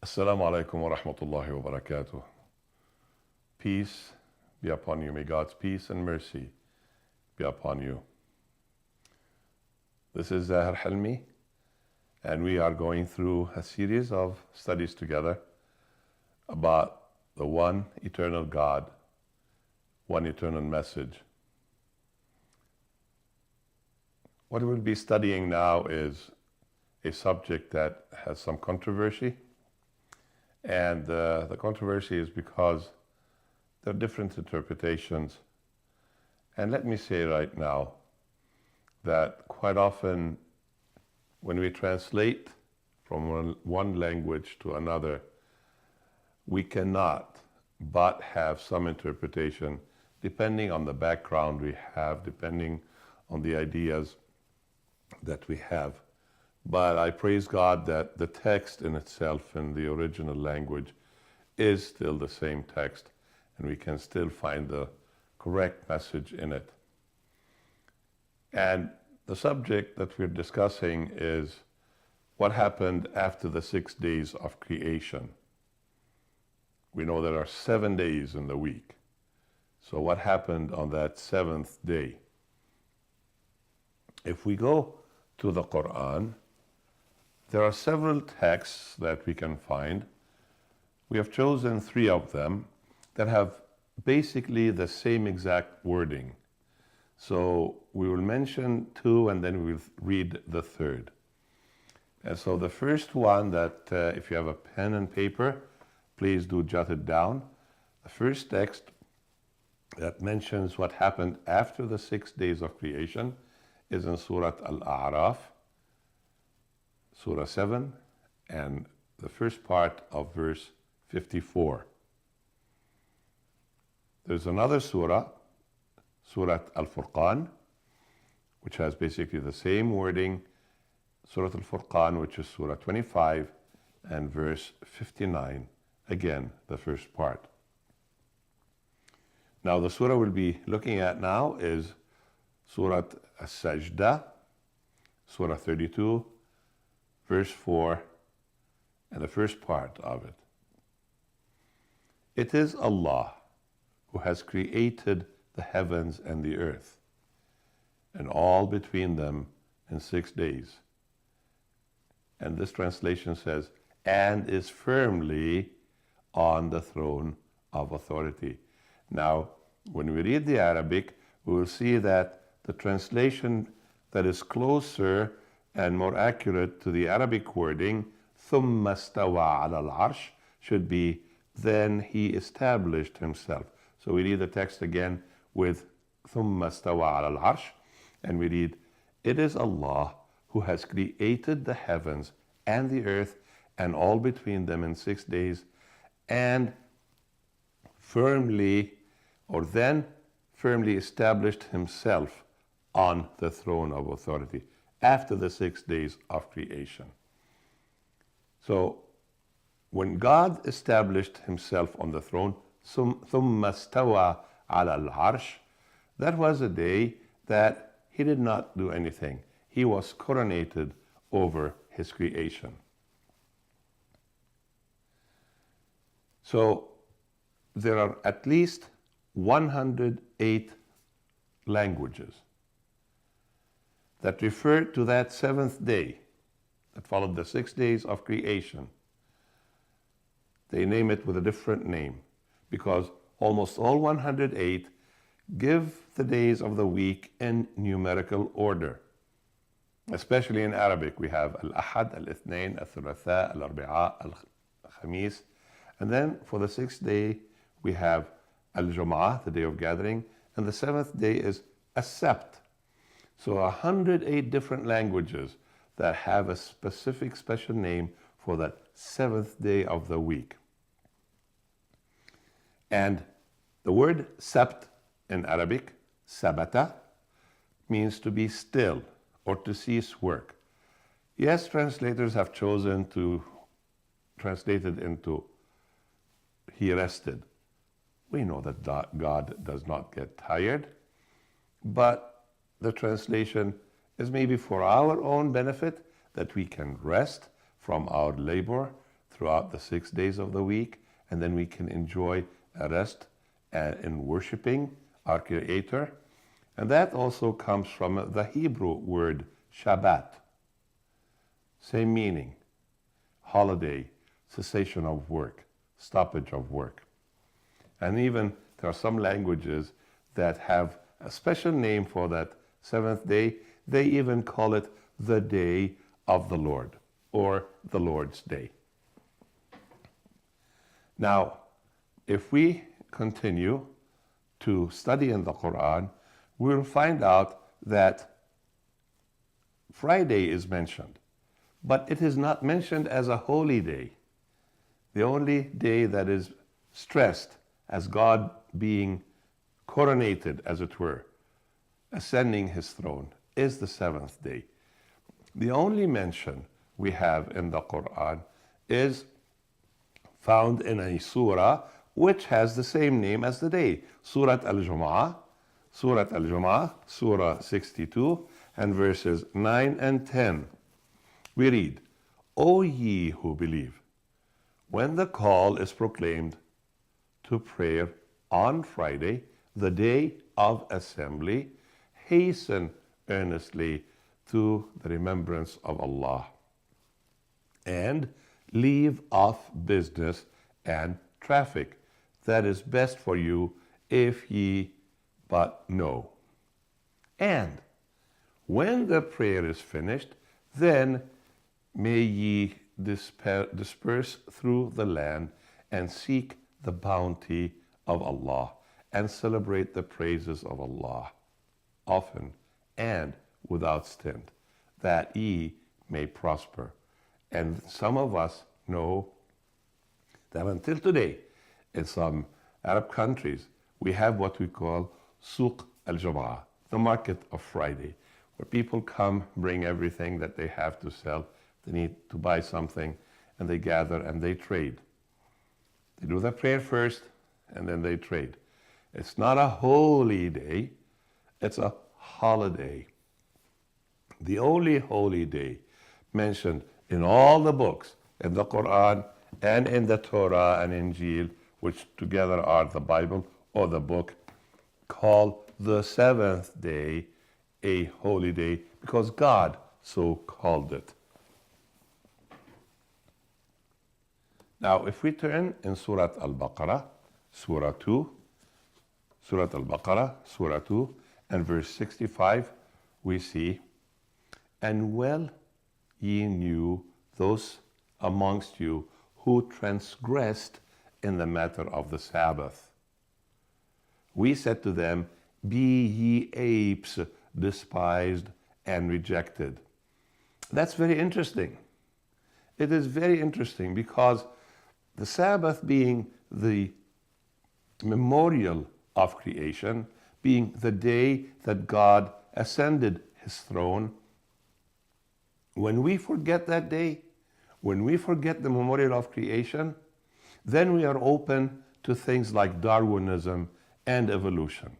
Assalamu alaikum wa rahmatullahi wa barakatuh. Peace be upon you. May God's peace and mercy be upon you. This is Zahir Halmi, and we are going through a series of studies together about the one eternal God, one eternal message. What we'll be studying now is a subject that has some controversy. And the controversy is because there are different interpretations. And let me say right now that quite often when we translate from one language to another, we cannot but have some interpretation depending on the background we have, depending on the ideas that we have. But I praise God that the text in itself in the original language is still the same text, and we can still find the correct message in it. And the subject that we're discussing is what happened after the 6 days of creation. We know there are 7 days in the week. So what happened on that 7th day? If we go to the Quran, there are several texts that we can find. We have chosen 3 of them that have basically the same exact wording. So we will mention 2 and then we'll read the 3rd. And so the first one that if you have a pen and paper, please do jot it down. The first text that mentions what happened after the 6 days of creation is in Surah Al-A'raf, Surah 7, and the first part of verse 54. There's another surah, Surah Al-Furqan, which has basically the same wording, Surah Al-Furqan, which is Surah 25 and verse 59, again, the first part. Now, the surah we'll be looking at now is Surah As-Sajdah, Surah 32, verse 4, and the first part of it. It is Allah who has created the heavens and the earth, and all between them in 6 days. And this translation says, and is firmly on the throne of authority. Now, when we read the Arabic, we will see that the translation that is closer and more accurate to the Arabic wording, ثُمَّ اسْتَوَى عَلَى الْعَرْشِ, should be, then he established himself. So we read the text again with ثُمَّ اسْتَوَى عَلَى الْعَرْشِ, and we read, it is Allah who has created the heavens and the earth and all between them in 6 days, and firmly established himself on the throne of authority after the 6 days of creation. So when God established himself on the throne, ثُمَّ اسْتَوَى عَلَى الْعَرْشِ, that was a day that he did not do anything. He was coronated over his creation. So there are at least 108 languages that refer to that 7th day that followed the 6 days of creation. They name it with a different name because almost all 108 give the days of the week in numerical order. Especially in Arabic, we have Al-Ahad, Al-Ithnain, Al-Thulatha, Al-Arbi'a, Al-Khamis. And then for the 6th day, we have Al-Jumu'ah, the day of gathering, and the 7th day is As-Sabt. So 108 different languages that have a specific special name for that 7th day of the week. And the word Sabt in Arabic, Sabata, means to be still or to cease work. Yes, translators have chosen to translate it into he rested. We know that God does not get tired, but the translation is maybe for our own benefit, that we can rest from our labor, throughout the 6 days of the week, and then we can enjoy a rest in worshiping our Creator. And that also comes from the Hebrew word Shabbat. Same meaning, holiday, cessation of work, stoppage of work. And even there are some languages that have a special name for that seventh day. They even call it the day of the Lord, or the Lord's day. Now, if we continue to study in the Quran, we'll find out that Friday is mentioned, but it is not mentioned as a holy day. The only day that is stressed as God being coronated, as it were, ascending his throne, is the seventh day. The only mention we have in the Quran is found in a surah which has the same name as the day, Surah Al-Jumu'ah, Surah 62, and verses 9 and 10. We read, O ye who believe, when the call is proclaimed to prayer on Friday, the day of assembly, hasten earnestly to the remembrance of Allah, and leave off business and traffic. That is best for you if ye but know. And when the prayer is finished, then may ye disperse through the land and seek the bounty of Allah and celebrate the praises of Allah often and without stint, that ye may prosper. And some of us know that until today, in some Arab countries, we have what we call Suq al-Jumu'ah, the market of Friday, where people come, bring everything that they have to sell. They need to buy something, and they gather and they trade. They do the prayer first, and then they trade. It's not a holy day, it's a holiday. The only holy day mentioned in all the books, in the Quran and in the Torah and Injil, which together are the Bible or the book, call the seventh day a holy day because God so called it. Now, if we turn in Surah Al-Baqarah, Surah 2, and verse 65, we see, and well ye knew those amongst you who transgressed in the matter of the Sabbath. We said to them, be ye apes, despised and rejected. That's very interesting. It is very interesting because the Sabbath being the memorial of creation, being the day that God ascended his throne, when we forget that day, when we forget the memorial of creation, then we are open to things like Darwinism and evolution.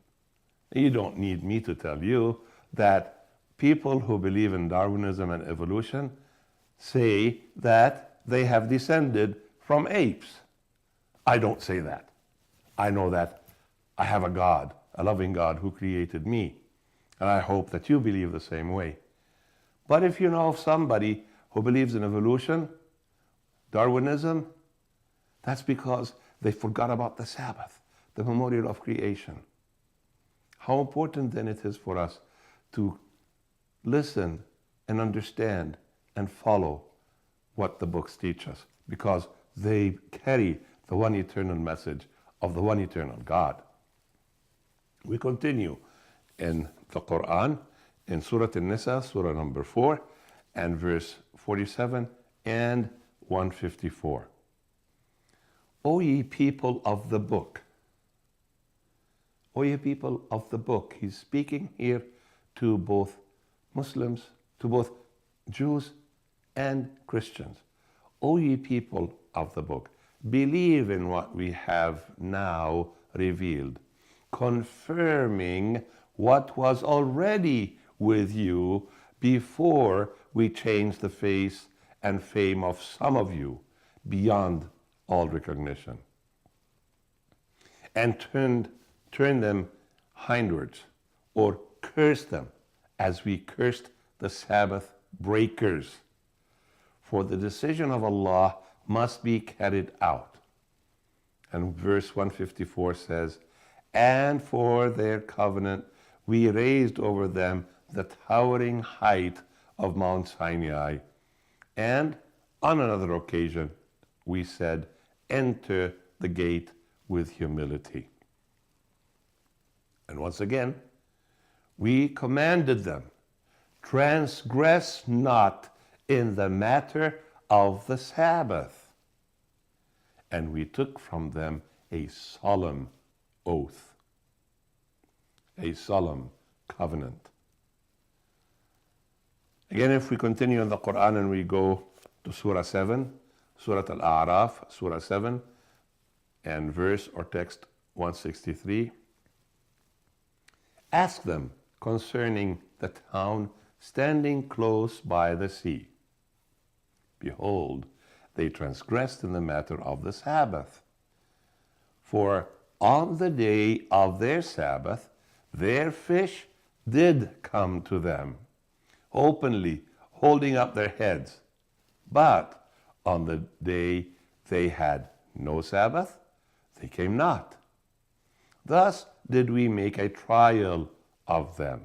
You don't need me to tell you that people who believe in Darwinism and evolution say that they have descended from apes. I don't say that. I know that I have a God, a loving God who created me. And I hope that you believe the same way. But if you know of somebody who believes in evolution, Darwinism, that's because they forgot about the Sabbath, the memorial of creation. How important then it is for us to listen and understand and follow what the books teach us, because they carry the one eternal message of the one eternal God. We continue in the Quran, in Surah An-Nisa, Surah number 4, and verse 47 and 154. O ye people of the book. O ye people of the book. He's speaking here to both Muslims, to both Jews and Christians. O ye people of the book, believe in what we have now revealed, confirming what was already with you before we changed the face and fame of some of you, beyond all recognition, and turned them hindwards, or cursed them as we cursed the Sabbath breakers. For the decision of Allah must be carried out. And verse 154 says, and for their covenant we raised over them the towering height of Mount Sinai. And on another occasion we said, enter the gate with humility. And once again, we commanded them, transgress not in the matter of the Sabbath. And we took from them a solemn oath, a solemn covenant. Again, if we continue in the Quran and we go to Surah 7, Surah Al-A'raf, Surah 7, and verse or text 163, ask them concerning the town standing close by the sea. Behold, they transgressed in the matter of the Sabbath. For on the day of their Sabbath, their fish did come to them, openly holding up their heads. But on the day they had no Sabbath, they came not. Thus did we make a trial of them,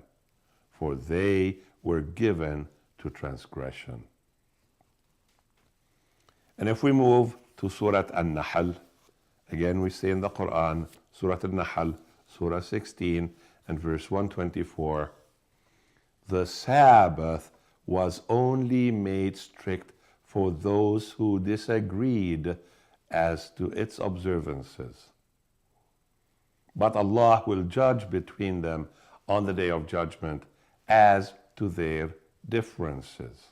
for they were given to transgression. And if we move to Surah An-Nahl, again we say in the Quran, Surah An-Nahl, Surah 16 and verse 124, the Sabbath was only made strict for those who disagreed as to its observances. But Allah will judge between them on the day of judgment as to their differences.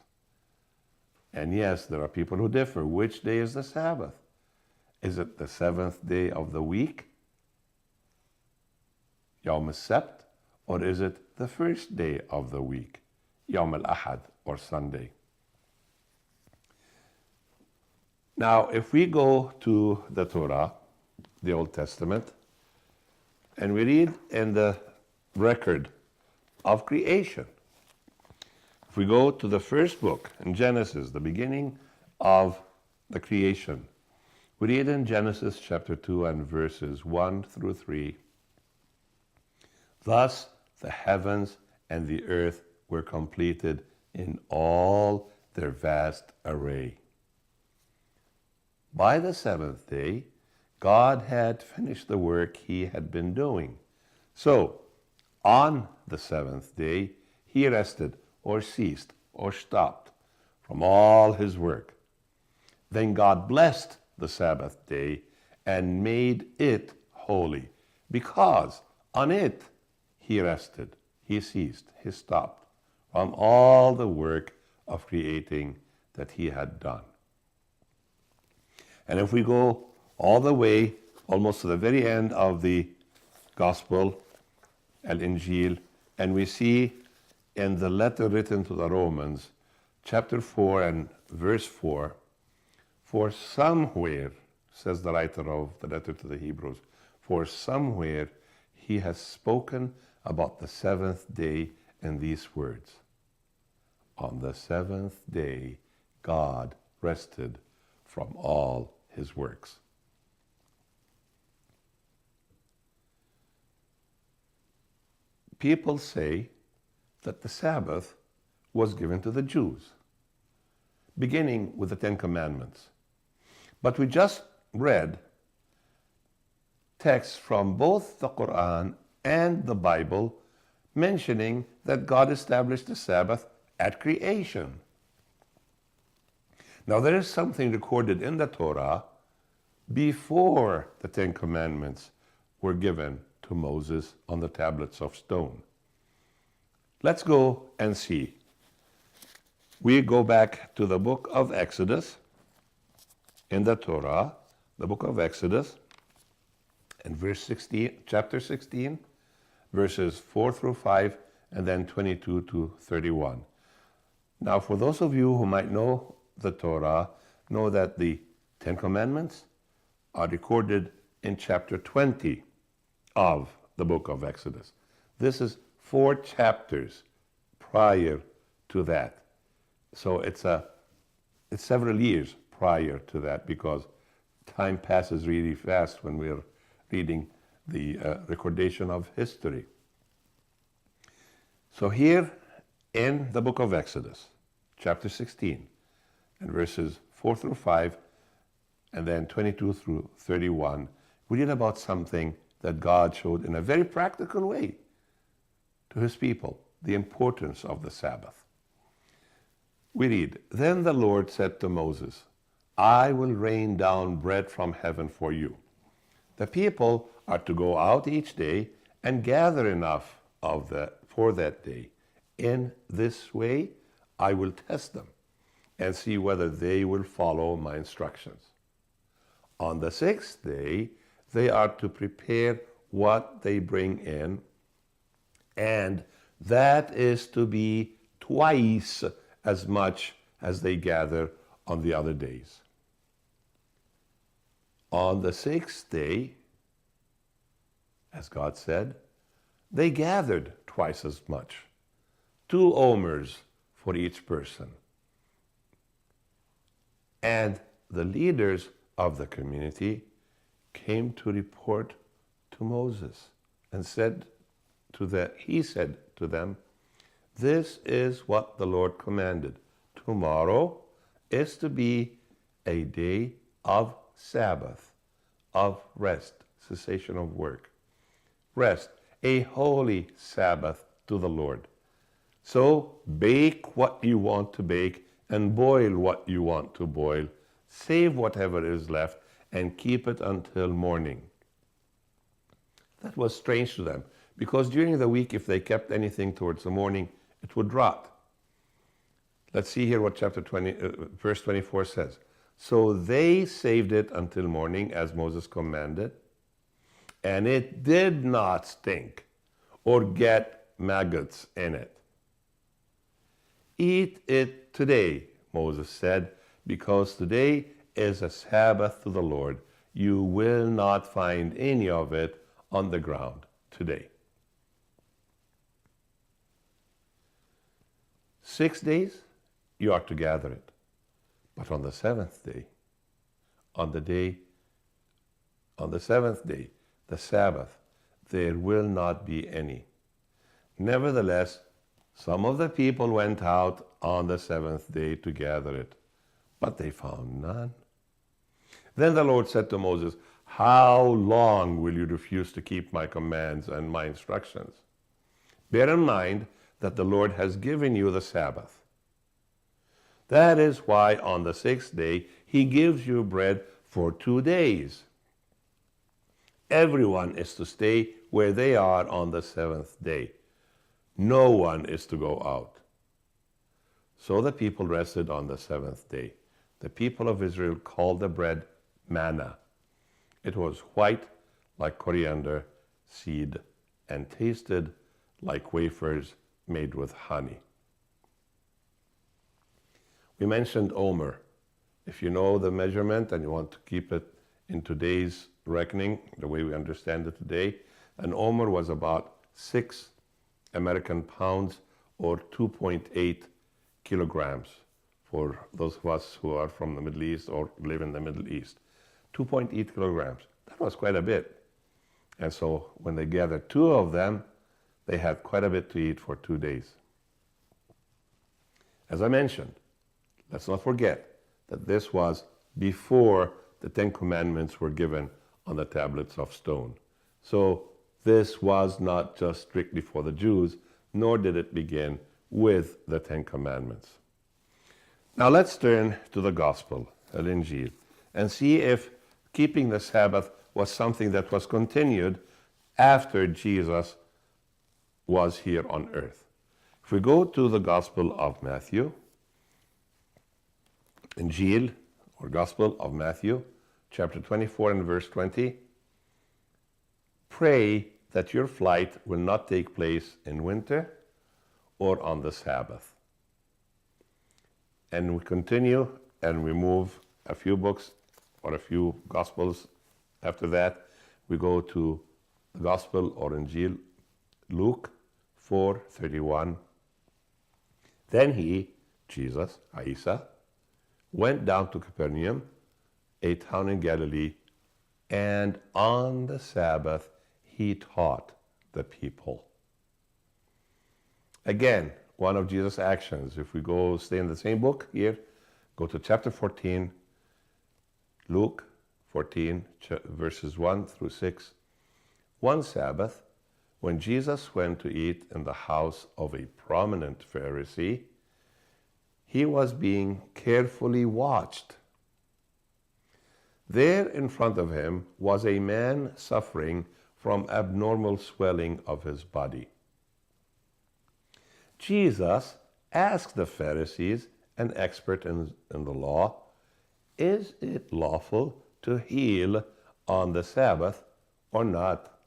And yes, there are people who differ. Which day is the Sabbath? Is it the seventh day of the week, Yawm al-Sabt, or is it the first day of the week, Yawm al-Ahad, or Sunday? Now, if we go to the Torah, the Old Testament, and we read in the record of creation, if we go to the first book in Genesis, the beginning of the creation, we read in Genesis chapter 2 and verses 1 through 3, thus the heavens and the earth were completed in all their vast array. By the seventh day, God had finished the work he had been doing. So, on the seventh day, he rested or ceased or stopped from all his work. Then God blessed the Sabbath day and made it holy, because on it he rested, he ceased, he stopped from all the work of creating that he had done. And if we go all the way, almost to the very end of the Gospel, Al-Injil, and we see in the letter written to the Romans, chapter 4 and verse 4, for somewhere, says the writer of the letter to the Hebrews, for somewhere he has spoken about the seventh day in these words, on the seventh day God rested from all his works. People say that the Sabbath was given to the Jews, beginning with the Ten Commandments. But we just read texts from both the Quran and the Bible mentioning that God established the Sabbath at creation. Now there is something recorded in the Torah before the Ten Commandments were given to Moses on the tablets of stone. Let's go and see. We go back to the book of Exodus in the Torah, the book of Exodus, and verse 16, chapter 16, verses 4 through 5, and then 22 to 31. Now, for those of you who might know the Torah, know that the Ten Commandments are recorded in chapter 20 of the book of Exodus. This is 4 chapters prior to that. So it's several years prior to that, because time passes really fast when we're reading the recordation of history. So here in the book of Exodus, chapter 16, and verses 4 through 5, and then 22 through 31, we read about something that God showed in a very practical way to his people, the importance of the Sabbath. We read, "Then the Lord said to Moses, I will rain down bread from heaven for you. The people are to go out each day and gather enough for that day. In this way, I will test them and see whether they will follow my instructions. On the 6th day, they are to prepare what they bring in, and that is to be twice as much as they gather on the other days. On the 6th day, as God said, they gathered twice as much, 2 omers for each person. And the leaders of the community came to report to Moses and he said to them, this is what the Lord commanded. Tomorrow is to be a day of Sabbath, of rest, cessation of work. Rest, a holy Sabbath to the Lord. So bake what you want to bake and boil what you want to boil. Save whatever is left and keep it until morning. That was strange to them, because during the week, if they kept anything towards the morning, it would rot. Let's see here what chapter 20, verse 24 says. So they saved it until morning, as Moses commanded, and it did not stink or get maggots in it. Eat it today, Moses said, because today is a Sabbath to the Lord. You will not find any of it on the ground today. 6 days, you are to gather it. But on the 7th day, on the 7th day, the Sabbath, there will not be any. Nevertheless, some of the people went out on the 7th day to gather it, but they found none. Then the Lord said to Moses, how long will you refuse to keep my commands and my instructions? Bear in mind that the Lord has given you the Sabbath. That is why on the 6th day he gives you bread for 2 days. Everyone is to stay where they are on the 7th day. No one is to go out. So the people rested on the 7th day. The people of Israel called the bread manna. It was white like coriander seed and tasted like wafers made with honey. We mentioned omer. If you know the measurement and you want to keep it in today's reckoning, the way we understand it today, an omer was about 6 American pounds or 2.8 kilograms for those of us who are from the Middle East or live in the Middle East. 2.8 kilograms. That was quite a bit. And so when they gathered 2 of them, they had quite a bit to eat for 2 days. As I mentioned, let's not forget that this was before the 10 Commandments were given on the tablets of stone. So this was not just strictly for the Jews, nor did it begin with the 10 Commandments. Now let's turn to the Gospel, Al-Injil, and see if keeping the Sabbath was something that was continued after Jesus was here on earth. If we go to the Gospel of Matthew, Injil, or Gospel of Matthew, chapter 24 and verse 20, pray that your flight will not take place in winter or on the Sabbath. And we continue and we move a few books or a few Gospels after that, we go to the Gospel or Injil, Luke 4:31. Then he, Jesus, Isa, went down to Capernaum, a town in Galilee, and on the Sabbath he taught the people. Again, one of Jesus' actions. If we stay in the same book here, go to chapter 14, Luke 14, verses 1 through 6. One Sabbath, when Jesus went to eat in the house of a prominent Pharisee, he was being carefully watched. There in front of him was a man suffering from abnormal swelling of his body. Jesus asked the Pharisees, an expert in the law, is it lawful to heal on the Sabbath or not?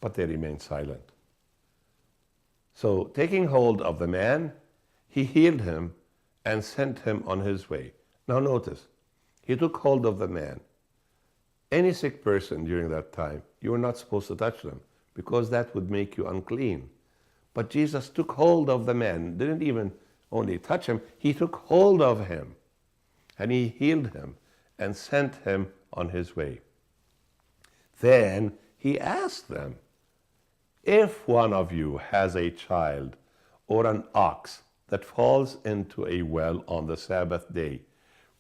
But they remained silent. So, taking hold of the man, he healed him and sent him on his way. Now notice, he took hold of the man. Any sick person during that time, you were not supposed to touch them because that would make you unclean. But Jesus took hold of the man, didn't even only touch him, he took hold of him and he healed him and sent him on his way. Then he asked them, if one of you has a child or an ox that falls into a well on the Sabbath day,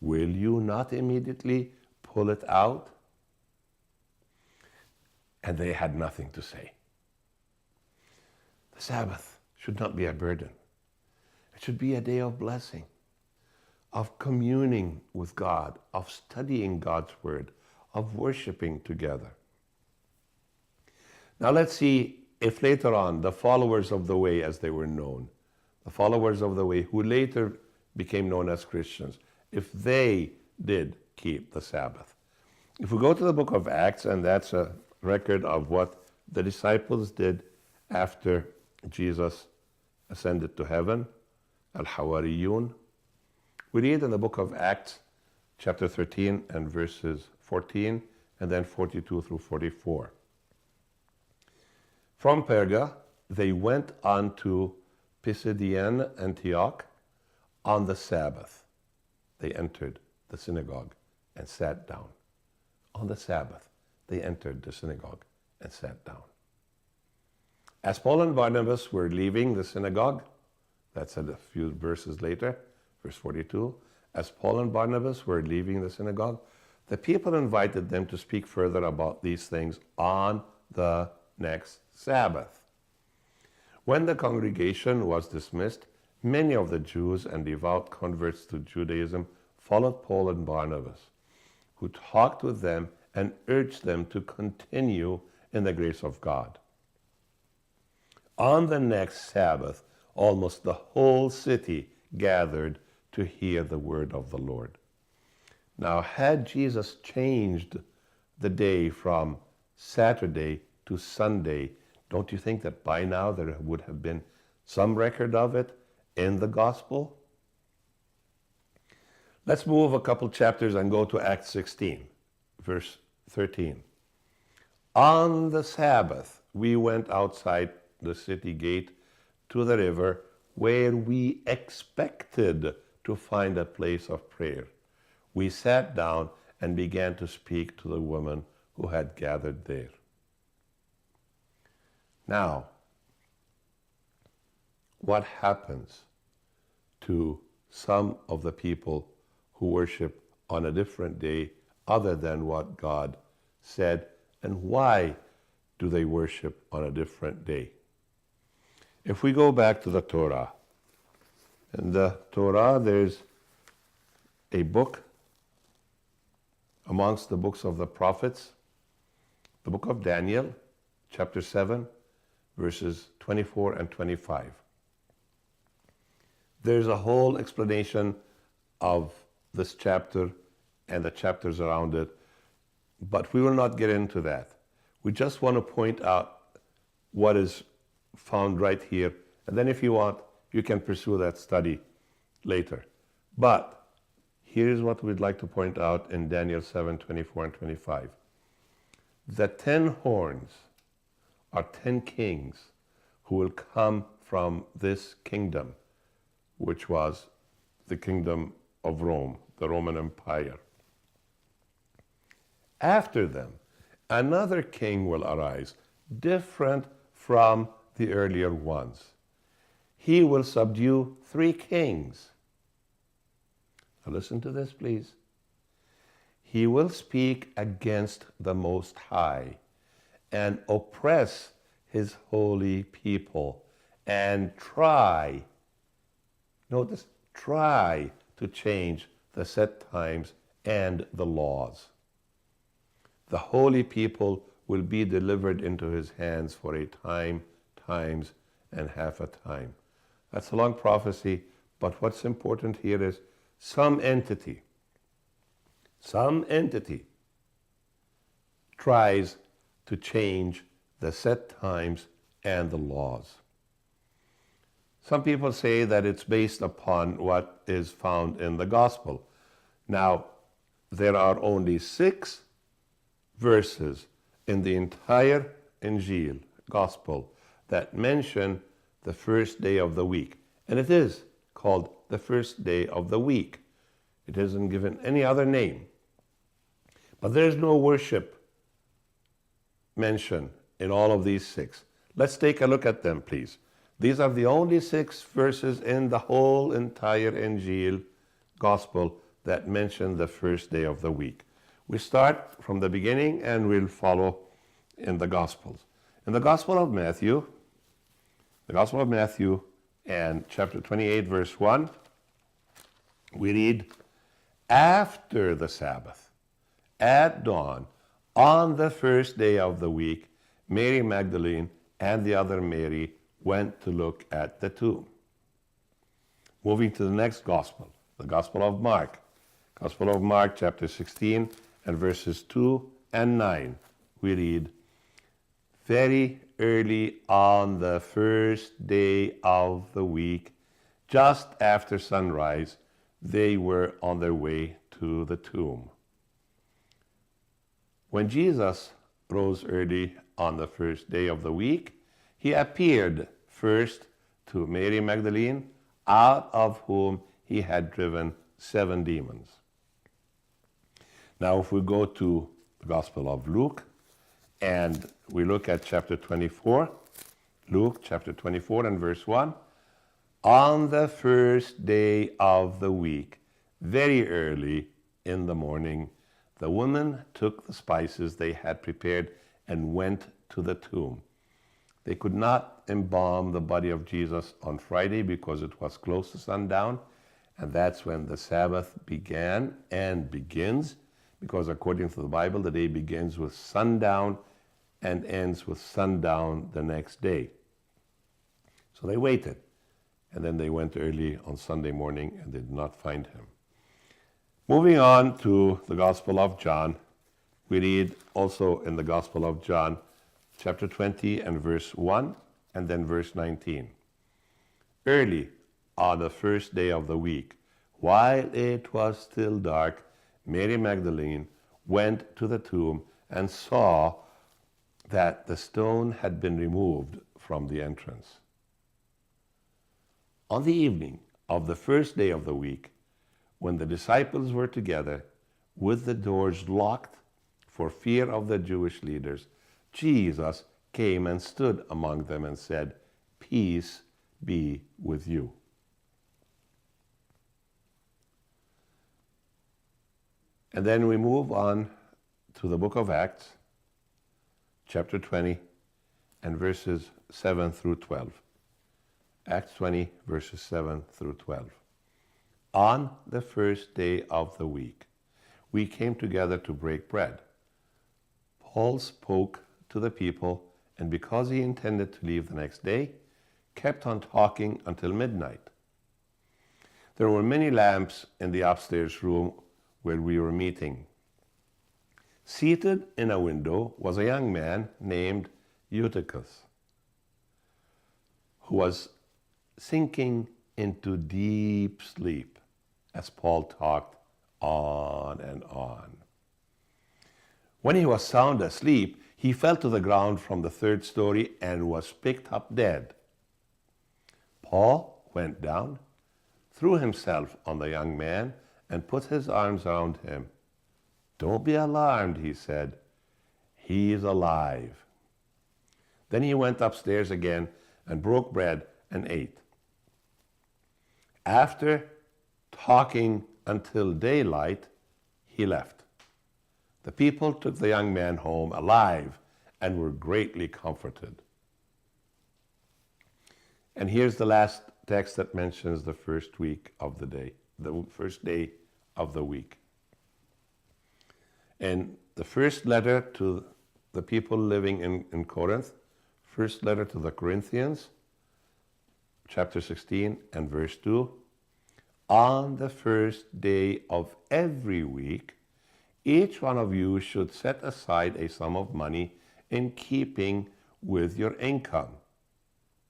will you not immediately pull it out? And they had nothing to say. The Sabbath should not be a burden. It should be a day of blessing, of communing with God, of studying God's word, of worshiping together. Now let's see if later on the followers of the way, as they were known, the followers of the way who later became known as Christians, if they did keep the Sabbath. If we go to the book of Acts, and that's a record of what the disciples did after Jesus ascended to heaven, Al-Hawariyun, we read in the book of Acts, chapter 13 and verses 14, and then 42 through 44. From Perga, they went on to Pisidian Antioch on the Sabbath. They entered the synagogue and sat down. On the Sabbath, they entered the synagogue and sat down. As Paul and Barnabas were leaving the synagogue, that's a few verses later, verse 42, as Paul and Barnabas were leaving the synagogue, the people invited them to speak further about these things on the next Sabbath. When the congregation was dismissed, many of the Jews and devout converts to Judaism followed Paul and Barnabas, who talked with them and urged them to continue in the grace of God. On the next Sabbath, almost the whole city gathered to hear the word of the Lord. Now, had Jesus changed the day from Saturday to Sunday, don't you think that by now there would have been some record of it in the gospel? Let's move a couple chapters and go to Acts 16, verse 13. On the Sabbath, we went outside the city gate to the river where we expected to find a place of prayer. We sat down and began to speak to the women who had gathered there. Now, what happens to some of the people who worship on a different day other than what God said, and why do they worship on a different day? If we go back to the Torah, in the Torah there's a book amongst the books of the prophets, the book of Daniel, chapter 7, verses 24 and 25. There's a whole explanation of this chapter and the chapters around it, but we will not get into that. We just want to point out what is found right here, and then if you want, you can pursue that study later. But Here's what we'd like to point out in Daniel 7:24 and 25. The 10 horns are 10 kings who will come from this kingdom, which was the kingdom of Rome, the Roman Empire. After them, another king will arise, different from the earlier ones. He will subdue 3 kings. Now listen to this, please. He will speak against the Most High and oppress his holy people and try, notice, try to change the set times and the laws. The holy people will be delivered into his hands for a time, times, and half a time. That's a long prophecy, but what's important here is some entity tries to change the set times and the laws. Some people say that it's based upon what is found in the gospel. Now, there are only 6 verses in the entire Injil, gospel, that mention the first day of the week. And it is called the first day of the week. It isn't given any other name. But there's no worship mentioned in all of these 6. Let's take a look at them, please. These are the only 6 verses in the whole entire Injil gospel that mention the first day of the week. We start from the beginning and we'll follow in the Gospels. In the Gospel of Matthew and chapter 28, verse 1, we read, after the Sabbath, at dawn, on the first day of the week, Mary Magdalene and the other Mary went to look at the tomb. Moving to the next Gospel, the Gospel of Mark. Gospel of Mark, chapter 16, and verses 2 and 9, we read, very early on the first day of the week, just after sunrise, they were on their way to the tomb. When Jesus rose early on the first day of the week, he appeared first to Mary Magdalene, out of whom he had driven 7 demons. Now, if we go to the Gospel of Luke and we look at chapter 24, Luke chapter 24 and verse 1, on the first day of the week, very early in the morning, the women took the spices they had prepared and went to the tomb. They could not embalm the body of Jesus on Friday because it was close to sundown, and that's when the Sabbath began and begins, because according to the Bible, the day begins with sundown and ends with sundown the next day. So they waited, and then they went early on Sunday morning and did not find him. Moving on to the Gospel of John, we read also in the Gospel of John, chapter 20 and verse 1, and then verse 19. Early on the first day of the week, while it was still dark, Mary Magdalene went to the tomb and saw that the stone had been removed from the entrance. On the evening of the first day of the week, when the disciples were together with the doors locked for fear of the Jewish leaders, Jesus came and stood among them and said, "Peace be with you." And then we move on to the book of Acts, chapter 20, and verses 7 through 12. Acts 20, verses 7 through 12. On the first day of the week, we came together to break bread. Paul spoke to the people, and because he intended to leave the next day, kept on talking until midnight. There were many lamps in the upstairs room where we were meeting. Seated in a window was a young man named Eutychus, who was sinking into deep sleep as Paul talked on and on. When he was sound asleep, he fell to the ground from the third story and was picked up dead. Paul went down, threw himself on the young man, and put his arms around him. "Don't be alarmed," he said. "He is alive." Then he went upstairs again and broke bread and ate. After talking until daylight, he left. The people took the young man home alive and were greatly comforted. And here's the last text that mentions the first week of the day, the first day of the week. And the first letter to the people living in Corinth, first letter to the Corinthians, chapter 16 and verse 2, on the first day of every week, each one of you should set aside a sum of money in keeping with your income.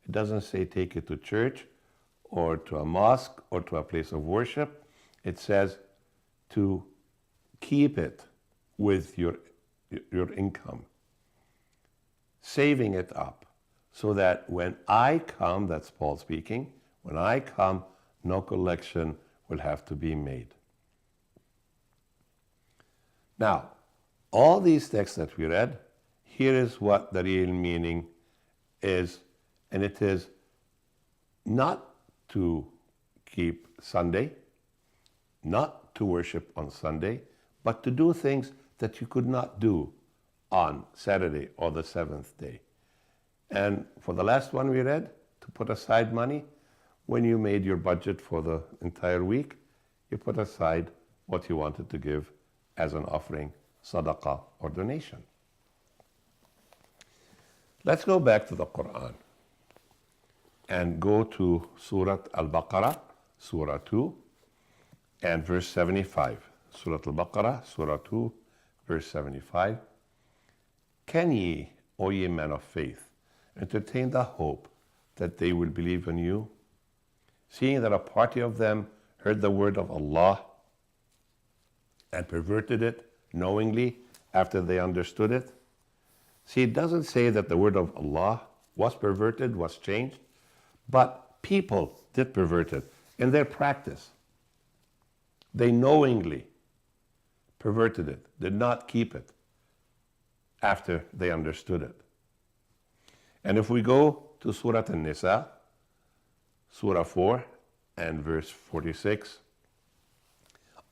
It doesn't say take it to church or to a mosque or to a place of worship. It says to keep it with your income, saving it up, so that when I come, that's Paul speaking, when I come, no collection will have to be made. Now, all these texts that we read, here is what the real meaning is, and it is not to keep Sunday, not to worship on Sunday, but to do things that you could not do on Saturday or the seventh day. And for the last one we read, to put aside money, when you made your budget for the entire week, you put aside what you wanted to give as an offering, sadaqah, or donation. Let's go back to the Quran and go to Surah Al-Baqarah, Surah 2, and verse 75. Surah Al-Baqarah, Surah 2, verse 75. Can ye, O ye men of faith, entertain the hope that they will believe in you, seeing that a party of them heard the word of Allah and perverted it knowingly after they understood it? See, it doesn't say that the word of Allah was perverted, was changed, but people did pervert it in their practice. They knowingly perverted it, did not keep it after they understood it. And if we go to Surah An-Nisa, Surah 4 and verse 46,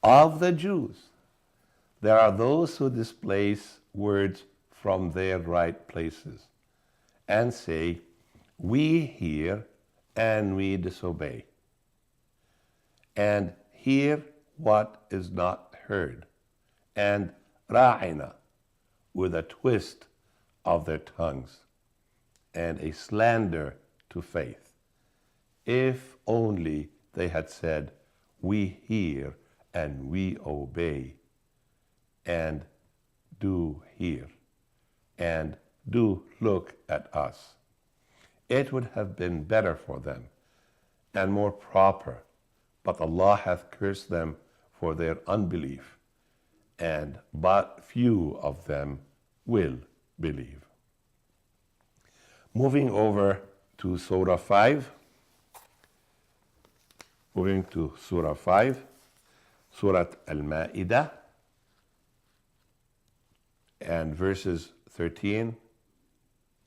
of the Jews, there are those who displace words from their right places and say, we hear and we disobey, and hear what is not heard, and ra'ina, with a twist of their tongues, and a slander to faith. If only they had said, we hear and we obey, and do hear, and do look at us. It would have been better for them and more proper, but Allah hath cursed them for their unbelief, and but few of them will believe. Moving over to Surah 5, Surah Al-Ma'idah, and verses 13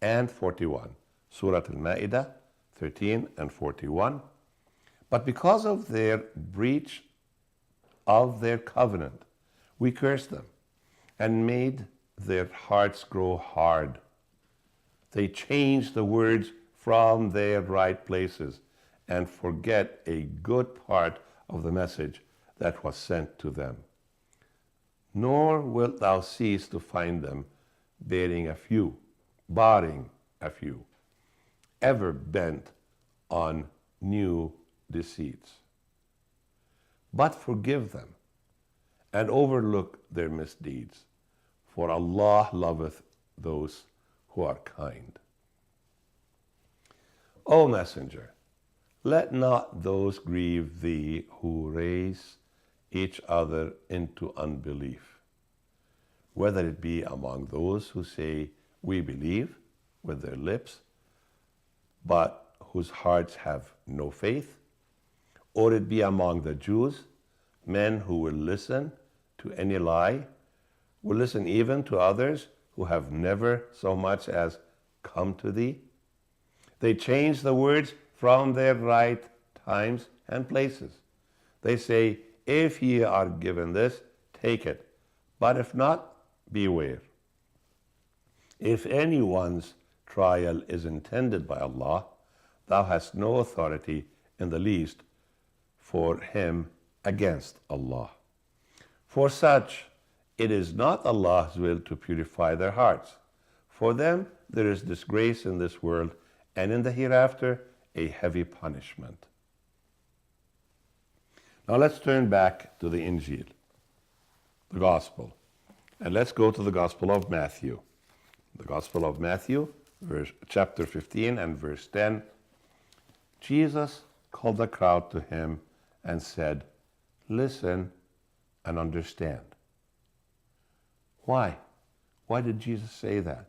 and 41. Surah Al-Ma'idah, 13 and 41. But because of their breach of their covenant, we cursed them and made their hearts grow hard. They changed the words from their right places and forget a good part of the message that was sent to them. Nor wilt thou cease to find them barring a few, ever bent on new deceits. But forgive them and overlook their misdeeds, for Allah loveth those who are kind. O Messenger, let not those grieve thee who raise each other into unbelief, whether it be among those who say, we believe with their lips, but whose hearts have no faith, or it be among the Jews, men who will listen to any lie, will listen even to others who have never so much as come to thee. They change the words from their right times and places. They say, if ye are given this, take it, but if not, beware. If anyone's trial is intended by Allah, thou hast no authority in the least for him against Allah. For such, it is not Allah's will to purify their hearts. For them there is disgrace in this world, and in the hereafter a heavy punishment. Now let's turn back to the Injil, the Gospel, and let's go to the Gospel of Matthew. The Gospel of Matthew, chapter 15 and verse 10. Jesus called the crowd to him and said, listen and understand. Why? Why did Jesus say that?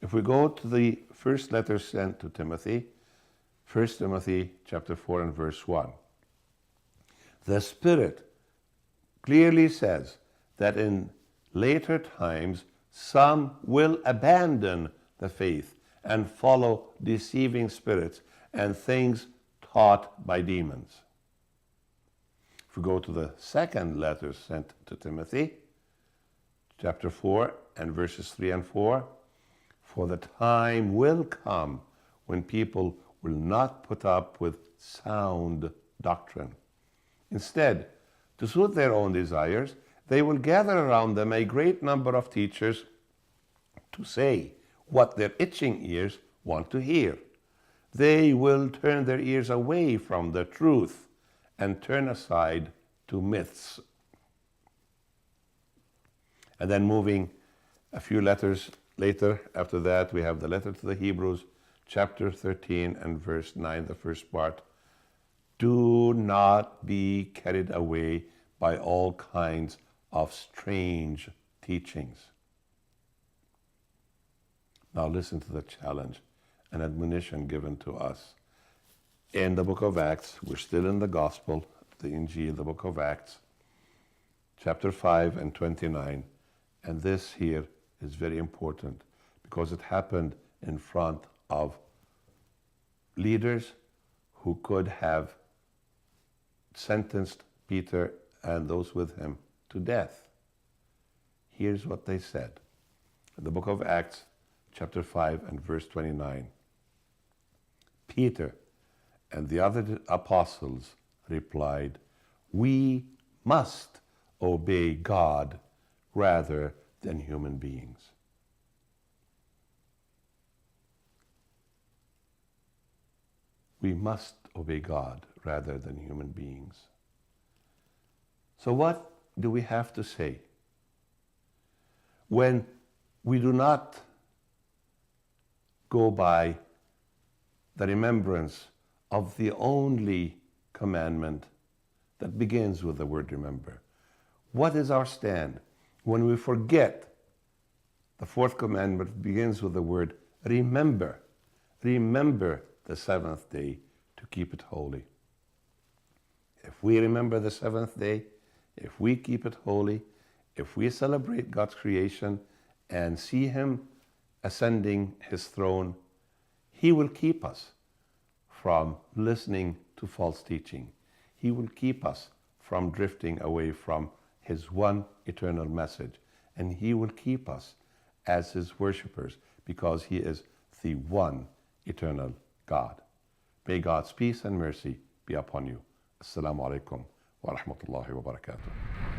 If we go to the first letter sent to Timothy, 1 Timothy chapter 4 and verse 1, the Spirit clearly says that in later times some will abandon the faith and follow deceiving spirits and things taught by demons. If we go to the second letter sent to Timothy, chapter 4 and verses 3 and 4, for the time will come when people will not put up with sound doctrine. Instead, to suit their own desires, they will gather around them a great number of teachers to say what their itching ears want to hear. They will turn their ears away from the truth and turn aside to myths. And then moving a few letters later, after that, we have the letter to the Hebrews, chapter 13 and verse 9, the first part. Do not be carried away by all kinds of strange teachings. Now listen to the challenge and admonition given to us. In the book of Acts, we're still in the Gospel, the Injil, the book of Acts, chapter 5 and 29. And this here is very important because it happened in front of leaders who could have sentenced Peter and those with him to death. Here's what they said. In the book of Acts, chapter 5 and verse 29. Peter and the other apostles replied, we must obey God rather than human beings. We must obey God rather than human beings. So what do we have to say when we do not go by the remembrance of the only commandment that begins with the word remember? What is our stand when we forget the fourth commandment begins with the word remember? Remember the seventh day to keep it holy. If we remember the seventh day, if we keep it holy, if we celebrate God's creation and see Him ascending His throne, He will keep us from listening to false teaching. He will keep us from drifting away from His one eternal message. And He will keep us as His worshippers because He is the one eternal God. May God's peace and mercy be upon you. Assalamu alaikum wa rahmatullahi wa barakatuh.